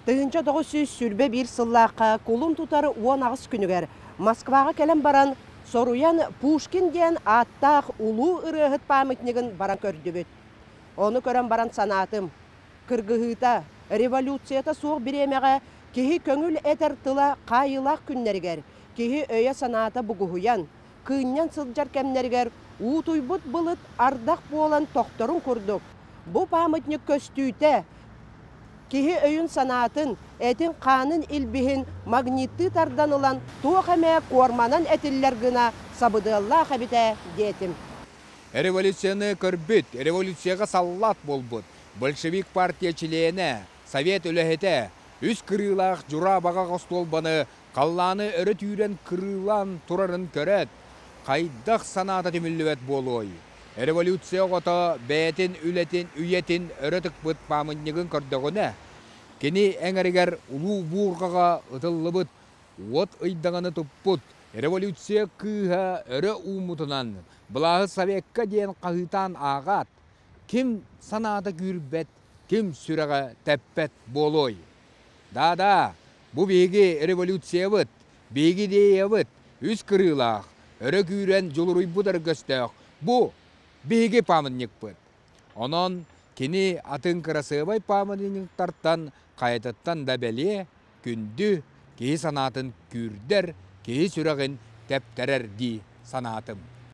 Тыгынча 900 сүрбе bir сыллаққа кулун тутары 10 күнігер Москваға келен баран Соруян Пушкин ден аттақ улу ырыхыт памятнигін баран көрдүбүт. Оны көрен баран санатым. Кыргыхыта революцията суық биремеге кихи көңіл этер тыла қайылақ күннергер, кихи өйе саната бұғуян, кыыннян сылжар кемнергер, уутуйбут былыт ардақ болан тоқторун курдук. Бу памятник көстүйте кихи өйін санатын, этин қанын илбихин магнитты тарданылан туақаме корманан этиллер гына сабыдылла қабите детим. Революцияны көрбіт, революцияға саллат болбыт. Большевик партия чилейіне, совет өләхеті, үз кырылақ жура баға қостолбаны, қалланы өрі түйрен кырылан турарын көрет, қайдақ саната түмілует болуй. Революция ғота бәйтін, үлетін, үйетін өрітік бұт памыннығын көрдіғіне. Кені әңірігер ұлу бұғырғаға ұтылы бұт, от ұйдағаны тұппұт. Революция кыға өрі ұмытынан, бұлағы советка дейін қағытан ағат. Ким саната күрбет, ким сүрәгә тәппәт болой. Да, бу беги революция бит, беги дее бит, үз кырылах, өрө күрен жолуруй будар göstәк. Бу беги памятник бит. Онон кини атын кырасыбай памятник тарттан, кайтаттан да беле, күндү ки санатын күрдер, ки сүрәген тәптерер ди санатым.